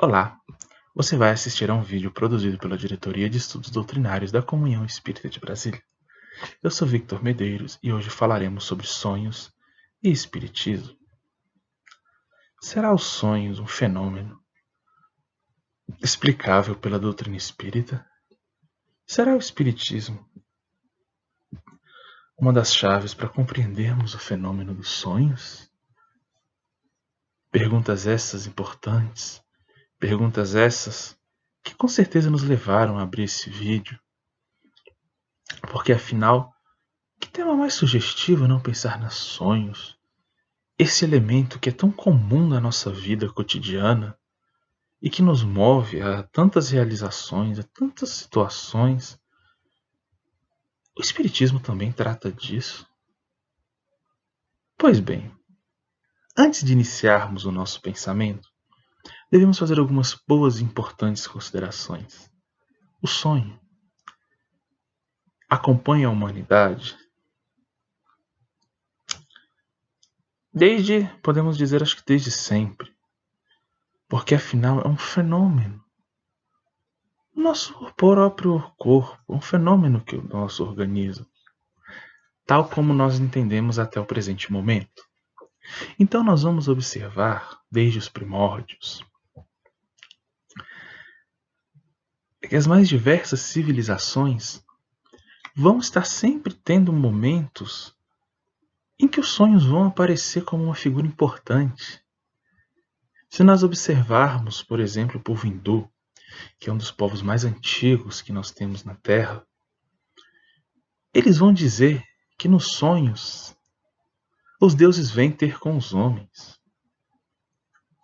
Olá, você vai assistir a um vídeo produzido pela Diretoria de Estudos Doutrinários da Comunhão Espírita de Brasília. Eu sou Victor Medeiros e hoje falaremos sobre sonhos e espiritismo. Será os sonhos um fenômeno explicável pela doutrina espírita? Será o espiritismo uma das chaves para compreendermos o fenômeno dos sonhos? Perguntas essas importantes, perguntas essas que com certeza nos levaram a abrir esse vídeo, porque afinal, que tema mais sugestivo não pensar nos sonhos? Esse elemento que é tão comum na nossa vida cotidiana e que nos move a tantas realizações, a tantas situações. O Espiritismo também trata disso? Pois bem, antes de iniciarmos o nosso pensamento, devemos fazer algumas boas e importantes considerações. O sonho acompanha a humanidade podemos dizer, acho que desde sempre, porque afinal é um fenômeno. O nosso próprio corpo, um fenômeno que o nosso organismo, tal como nós entendemos até o presente momento. Então nós vamos observar, desde os primórdios, que as mais diversas civilizações vão estar sempre tendo momentos em que os sonhos vão aparecer como uma figura importante. Se nós observarmos, por exemplo, o povo hindu, que é um dos povos mais antigos que nós temos na Terra, eles vão dizer que nos sonhos os deuses vêm ter com os homens.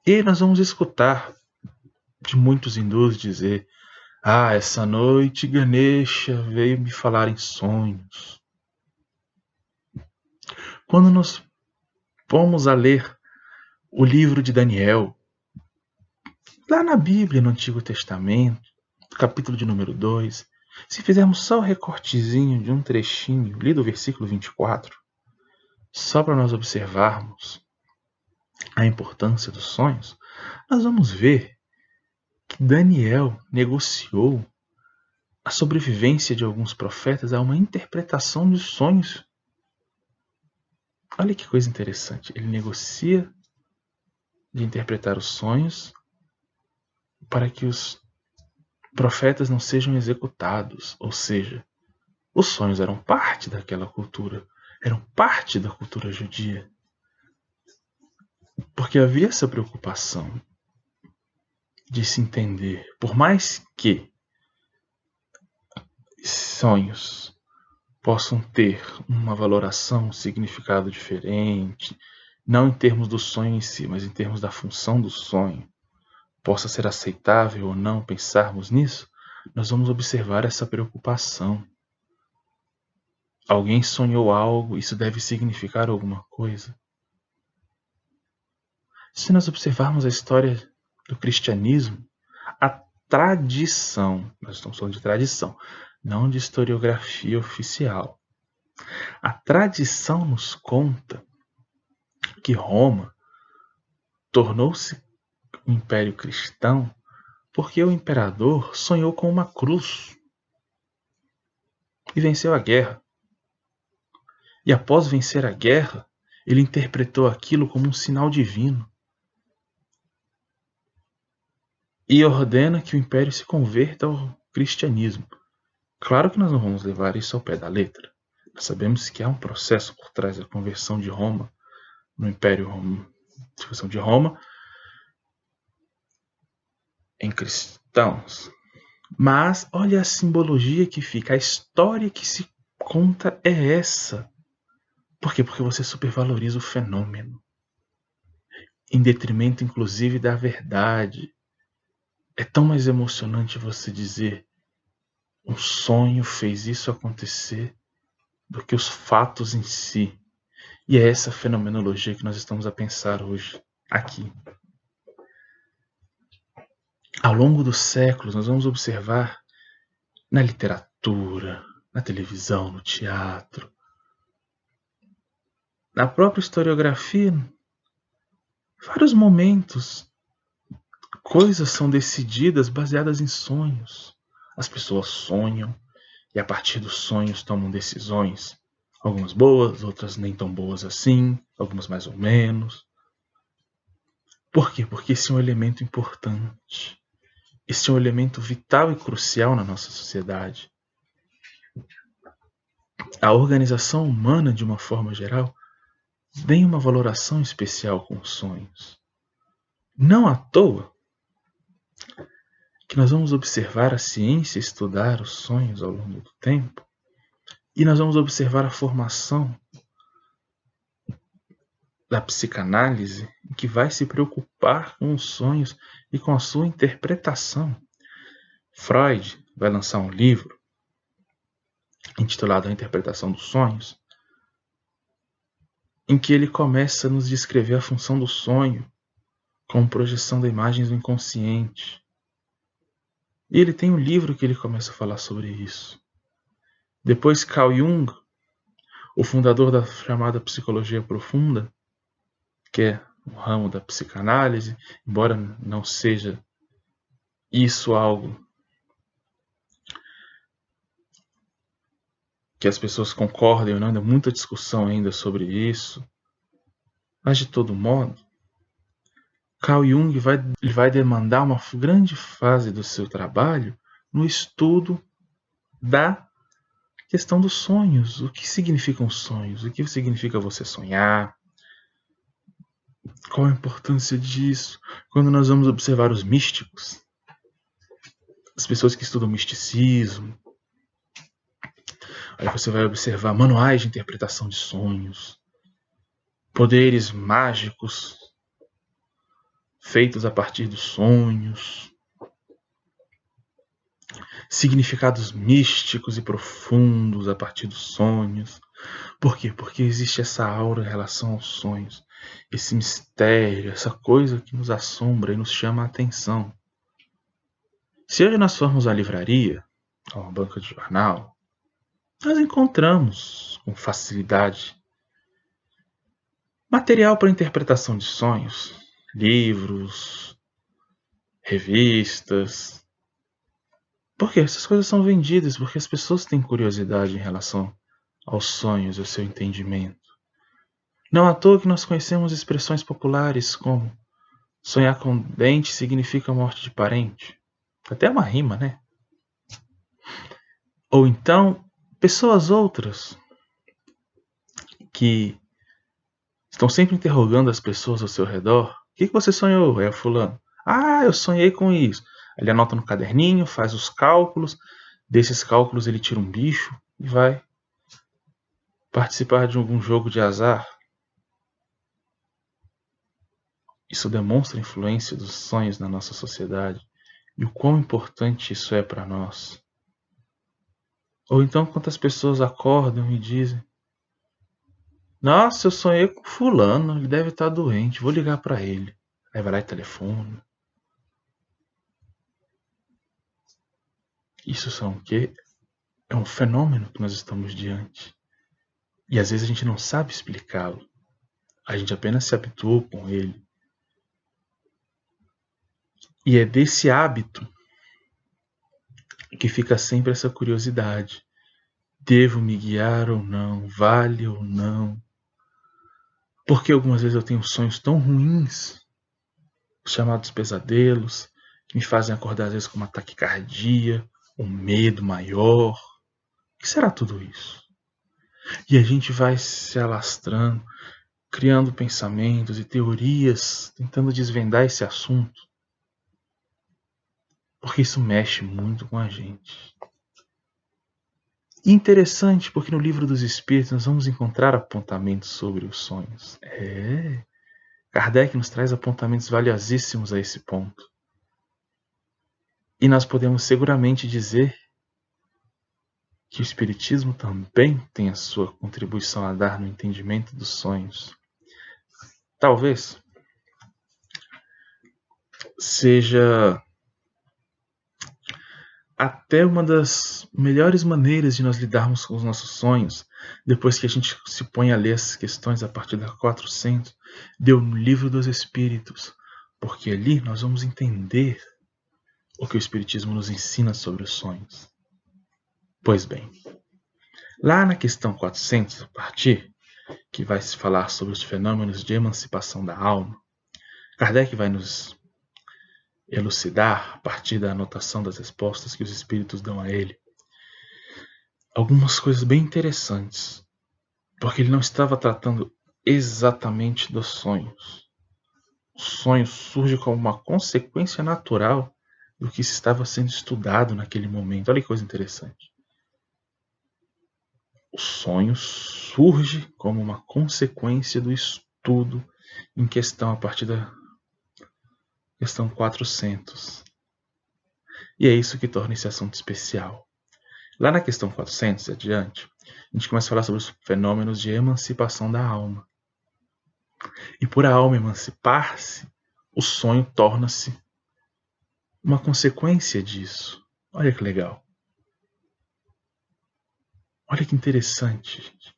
E nós vamos escutar de muitos hindus dizer: essa noite Ganesha veio me falar em sonhos. Quando nós fomos a ler o livro de Daniel, lá na Bíblia, no Antigo Testamento, capítulo de número 2, se fizermos só o recortezinho de um trechinho, li do versículo 24, só para nós observarmos a importância dos sonhos, nós vamos ver que Daniel negociou a sobrevivência de alguns profetas a uma interpretação de sonhos. Olha que coisa interessante. Ele negocia de interpretar os sonhos para que os profetas não sejam executados. Ou seja, os sonhos eram parte daquela cultura, eram parte da cultura judia. Porque havia essa preocupação de se entender, por mais que sonhos possam ter uma valoração, um significado diferente, não em termos do sonho em si, mas em termos da função do sonho, possa ser aceitável ou não pensarmos nisso, nós vamos observar essa preocupação. Alguém sonhou algo, isso deve significar alguma coisa. Se nós observarmos a história do cristianismo, a tradição, nós estamos falando de tradição, não de historiografia oficial. A tradição nos conta que Roma tornou-se um império cristão porque o imperador sonhou com uma cruz e venceu a guerra. E após vencer a guerra, ele interpretou aquilo como um sinal divino e ordena que o império se converta ao cristianismo. Claro que nós não vamos levar isso ao pé da letra. Nós sabemos que há um processo por trás da conversão de Roma no Império de Roma em cristãos. Mas olha a simbologia que fica, a história que se conta é essa. Por quê? Porque você supervaloriza o fenômeno, em detrimento inclusive da verdade. É tão mais emocionante você dizer um sonho fez isso acontecer do que os fatos em si. E é essa fenomenologia que nós estamos a pensar hoje, aqui. Ao longo dos séculos, nós vamos observar na literatura, na televisão, no teatro, na própria historiografia, vários momentos Coisas são decididas baseadas em sonhos. As pessoas sonham e a partir dos sonhos tomam decisões. Algumas boas, outras nem tão boas assim, algumas mais ou menos. Por quê? Porque esse é um elemento importante. Esse é um elemento vital e crucial na nossa sociedade. A organização humana, de uma forma geral, tem uma valoração especial com os sonhos. Não à toa que nós vamos observar a ciência estudar os sonhos ao longo do tempo e nós vamos observar a formação da psicanálise que vai se preocupar com os sonhos e com a sua interpretação. Freud vai lançar um livro intitulado A Interpretação dos Sonhos, em que ele começa a nos descrever a função do sonho como projeção de imagens do inconsciente. E ele tem um livro que ele começa a falar sobre isso. Depois Carl Jung, o fundador da chamada psicologia profunda, que é um ramo da psicanálise, embora não seja isso algo que as pessoas concordem ou não, há muita discussão ainda sobre isso. Mas, de todo modo, Carl Jung vai demandar uma grande fase do seu trabalho no estudo da questão dos sonhos. O que significam os sonhos? O que significa você sonhar? Qual a importância disso? Quando nós vamos observar os místicos, as pessoas que estudam misticismo, aí você vai observar manuais de interpretação de sonhos, poderes mágicos feitos a partir dos sonhos, significados místicos e profundos a partir dos sonhos. Por quê? Porque existe essa aura em relação aos sonhos, esse mistério, essa coisa que nos assombra e nos chama a atenção. Se hoje nós formos à livraria, a uma banca de jornal, nós encontramos com facilidade material para interpretação de sonhos, livros, revistas. Porque essas coisas são vendidas, porque as pessoas têm curiosidade em relação aos sonhos e ao seu entendimento. Não à toa que nós conhecemos expressões populares como sonhar com dente significa morte de parente. Até uma rima, né? Ou então, pessoas outras que estão sempre interrogando as pessoas ao seu redor. O que você sonhou? É fulano. Ah, eu sonhei com isso. Ele anota no caderninho, faz os cálculos. Desses cálculos ele tira um bicho e vai participar de algum jogo de azar. Isso demonstra a influência dos sonhos na nossa sociedade e o quão importante isso é para nós. Ou então quantas pessoas acordam e dizem: nossa, eu sonhei com fulano, ele deve estar doente, vou ligar para ele. Aí vai lá e telefona. Isso são o quê? É um fenômeno que nós estamos diante. E às vezes a gente não sabe explicá-lo. A gente apenas se habituou com ele. E é desse hábito que fica sempre essa curiosidade. Devo me guiar ou não? Vale ou não? Porque algumas vezes eu tenho sonhos tão ruins, chamados pesadelos, que me fazem acordar às vezes com uma taquicardia, um medo maior. O que será tudo isso? E a gente vai se alastrando, criando pensamentos e teorias, tentando desvendar esse assunto. Porque isso mexe muito com a gente. E interessante, porque no Livro dos Espíritos nós vamos encontrar apontamentos sobre os sonhos. Kardec nos traz apontamentos valiosíssimos a esse ponto. E nós podemos seguramente dizer que o Espiritismo também tem a sua contribuição a dar no entendimento dos sonhos. Talvez seja até uma das melhores maneiras de nós lidarmos com os nossos sonhos, depois que a gente se põe a ler essas questões a partir da 400, deu no Livro dos Espíritos porque ali nós vamos entender o que o Espiritismo nos ensina sobre os sonhos. Pois bem, lá na questão 400, a partir que vai se falar sobre os fenômenos de emancipação da alma, Kardec vai nos elucidar, a partir da anotação das respostas que os espíritos dão a ele, algumas coisas bem interessantes, porque ele não estava tratando exatamente dos sonhos. O sonho surge como uma consequência natural do que se estava sendo estudado naquele momento. Olha que coisa interessante. O sonho surge como uma consequência do estudo em questão a partir da questão 400. E é isso que torna esse assunto especial. Lá na questão 400 e adiante, a gente começa a falar sobre os fenômenos de emancipação da alma. E por a alma emancipar-se, o sonho torna-se uma consequência disso. Olha que legal. Olha que interessante, gente.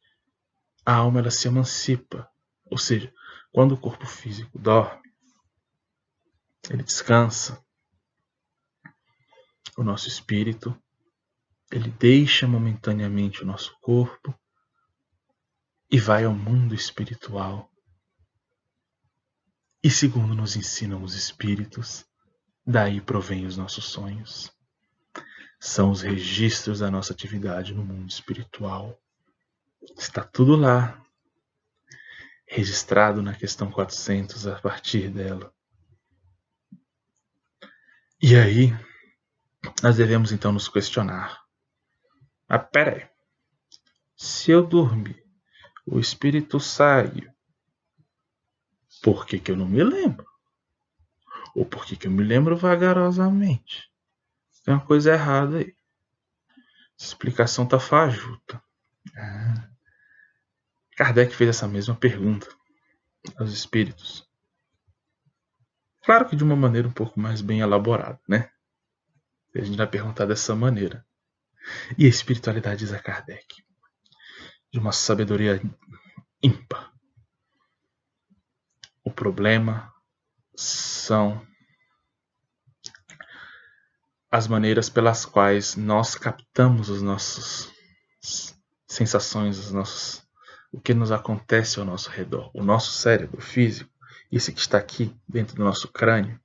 A alma ela se emancipa. Ou seja, quando o corpo físico dorme, ele descansa. O nosso espírito, ele deixa momentaneamente o nosso corpo e vai ao mundo espiritual. E segundo nos ensinam os espíritos, daí provém os nossos sonhos. São os registros da nossa atividade no mundo espiritual. Está tudo lá, registrado na questão 400 a partir dela. E aí, nós devemos então nos questionar. Mas peraí, se eu dormir, o espírito sai, por que eu não me lembro? Ou por que eu me lembro vagarosamente? Tem uma coisa errada aí. Essa explicação está fajuta. Kardec fez essa mesma pergunta aos espíritos. Claro que de uma maneira um pouco mais bem elaborada, né? A gente vai perguntar dessa maneira. E a espiritualidade diz a Kardec, de uma sabedoria ímpar. O problema são as maneiras pelas quais nós captamos as nossas sensações, o que nos acontece ao nosso redor. O nosso cérebro físico, esse que está aqui dentro do nosso crânio,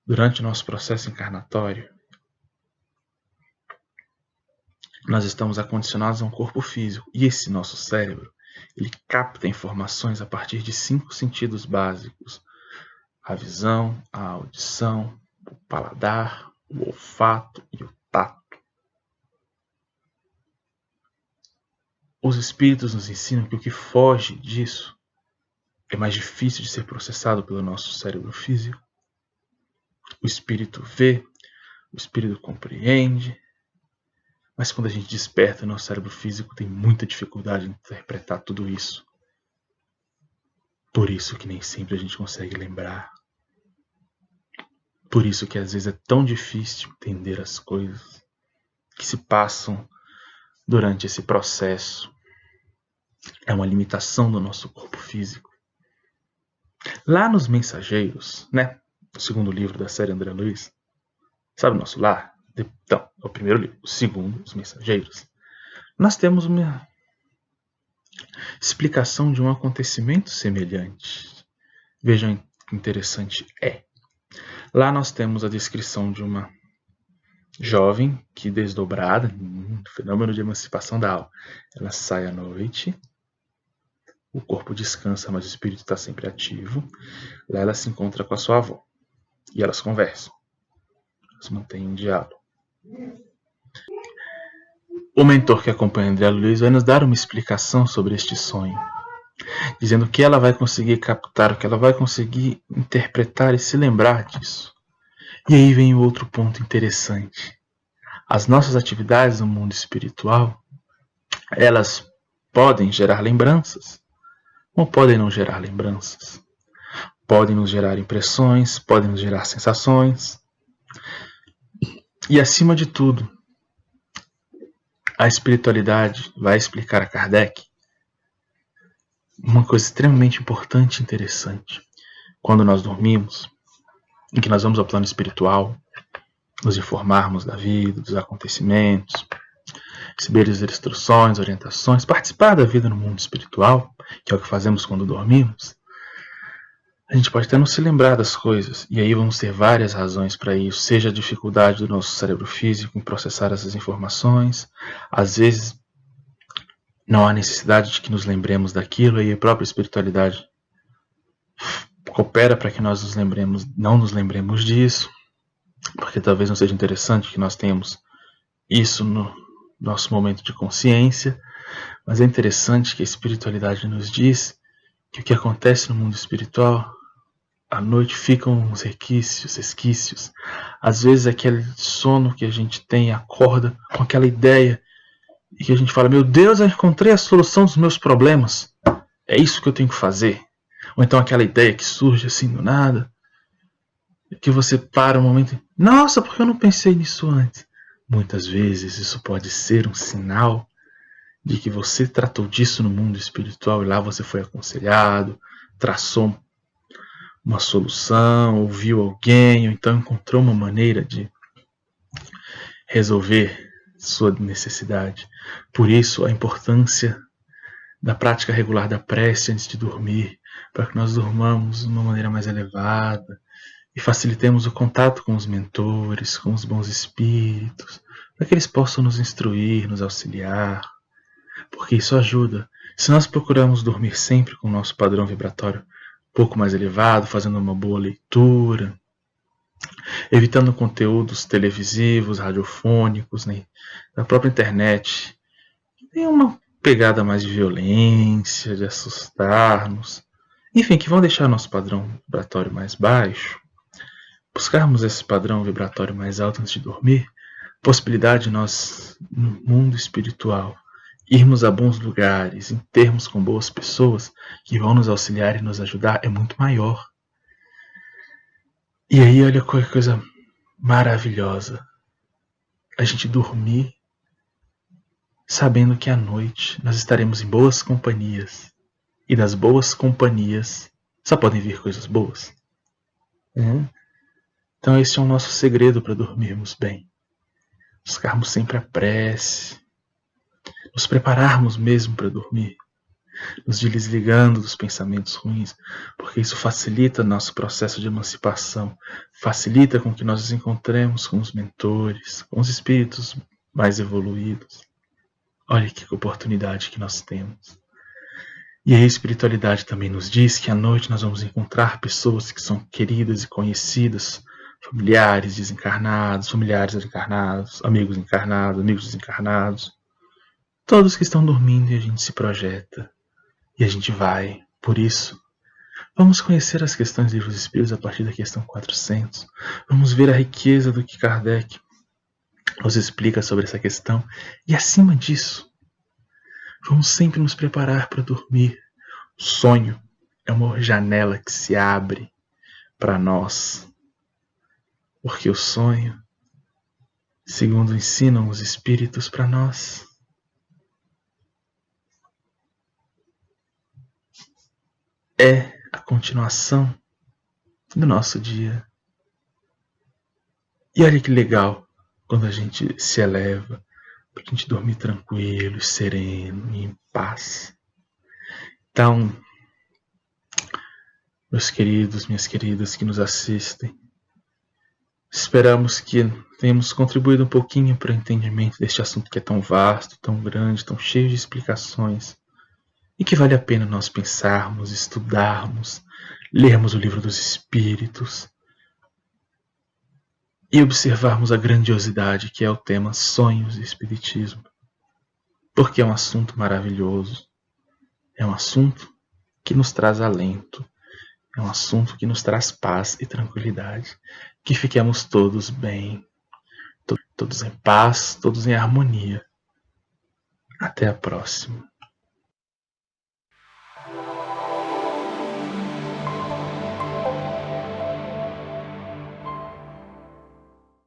durante o nosso processo encarnatório, nós estamos acondicionados a um corpo físico. E esse nosso cérebro, ele capta informações a partir de 5 sentidos básicos. A visão, a audição, o paladar, o olfato e o tato. Os espíritos nos ensinam que o que foge disso é mais difícil de ser processado pelo nosso cérebro físico. O espírito vê, o espírito compreende, mas quando a gente desperta, o nosso cérebro físico tem muita dificuldade em interpretar tudo isso. Por isso que nem sempre a gente consegue lembrar. Por isso que às vezes é tão difícil entender as coisas que se passam durante esse processo. É uma limitação do nosso corpo físico. Lá nos Mensageiros, né? O segundo livro da série André Luiz. Sabe o nosso lar? Então, é o primeiro livro. O segundo, Os Mensageiros. Nós temos uma explicação de um acontecimento semelhante. Vejam que interessante é. Lá nós temos a descrição de uma jovem que, desdobrada, fenômeno de emancipação da alma, ela sai à noite, o corpo descansa, mas o espírito está sempre ativo. Lá ela se encontra com a sua avó e elas conversam, elas mantêm um diálogo. O mentor que acompanha André Luiz vai nos dar uma explicação sobre este sonho, dizendo que ela vai conseguir captar, que ela vai conseguir interpretar e se lembrar disso. E aí vem o outro ponto interessante. As nossas atividades no mundo espiritual, elas podem gerar lembranças, ou podem não gerar lembranças. Podem nos gerar impressões, podem nos gerar sensações. E acima de tudo, a espiritualidade vai explicar a Kardec uma coisa extremamente importante e interessante. quando nós dormimos, em que nós vamos ao plano espiritual, nos informarmos da vida, dos acontecimentos, receber as instruções, orientações, participar da vida no mundo espiritual, que é o que fazemos quando dormimos, a gente pode até não se lembrar das coisas, e aí vamos ter várias razões para isso, seja a dificuldade do nosso cérebro físico em processar essas informações, às vezes não há necessidade de que nos lembremos daquilo, e a própria espiritualidade coopera para que nós não nos lembremos disso, porque talvez não seja interessante que nós tenhamos isso no nosso momento de consciência, mas é interessante que a espiritualidade nos diz que o que acontece no mundo espiritual, à noite ficam uns resquícios. Às vezes aquele sono que a gente tem acorda com aquela ideia e que a gente fala, meu Deus, eu encontrei a solução dos meus problemas, é isso que eu tenho que fazer. Ou então aquela ideia que surge assim do nada, que você para um momento e, nossa, por que eu não pensei nisso antes? Muitas vezes isso pode ser um sinal de que você tratou disso no mundo espiritual e lá você foi aconselhado, traçou uma solução, ouviu alguém, ou então encontrou uma maneira de resolver sua necessidade. Por isso, a importância da prática regular da prece antes de dormir, para que nós durmamos de uma maneira mais elevada e facilitemos o contato com os mentores, com os bons espíritos, para que eles possam nos instruir, nos auxiliar, porque isso ajuda. Se nós procuramos dormir sempre com o nosso padrão vibratório um pouco mais elevado, fazendo uma boa leitura, evitando conteúdos televisivos, radiofônicos, né, da própria internet, tem uma pegada mais de violência, de assustar-nos, enfim, que vão deixar nosso padrão vibratório mais baixo, buscarmos esse padrão vibratório mais alto antes de dormir, possibilidade de nós, no mundo espiritual, irmos a bons lugares, em termos com boas pessoas que vão nos auxiliar e nos ajudar é muito maior. E aí, olha que coisa maravilhosa. A gente dormir sabendo que à noite nós estaremos em boas companhias. E das boas companhias só podem vir coisas boas. Então esse é o nosso segredo para dormirmos bem. Buscarmos sempre a prece, nos prepararmos mesmo para dormir, nos desligando dos pensamentos ruins, porque isso facilita nosso processo de emancipação, facilita com que nós nos encontremos com os mentores, com os espíritos mais evoluídos. Olha que oportunidade que nós temos. E a espiritualidade também nos diz que à noite nós vamos encontrar pessoas que são queridas e conhecidas, familiares desencarnados, familiares encarnados, amigos encarnados, amigos desencarnados, todos que estão dormindo e a gente se projeta. E a gente vai. Por isso, vamos conhecer as questões dos livros espíritos a partir da questão 400. Vamos ver a riqueza do que Kardec nos explica sobre essa questão. E acima disso, vamos sempre nos preparar para dormir. O sonho é uma janela que se abre para nós. Porque o sonho, segundo ensinam os espíritos para nós, é a continuação do nosso dia. E olha que legal quando a gente se eleva para a gente dormir tranquilo, sereno e em paz. Então, meus queridos, minhas queridas que nos assistem, esperamos que tenhamos contribuído um pouquinho para o entendimento deste assunto que é tão vasto, tão grande, tão cheio de explicações, e que vale a pena nós pensarmos, estudarmos, lermos o livro dos Espíritos e observarmos a grandiosidade que é o tema Sonhos e Espiritismo, porque é um assunto maravilhoso, é um assunto que nos traz alento, é um assunto que nos traz paz e tranquilidade, que fiquemos todos bem, todos em paz, todos em harmonia. Até a próxima.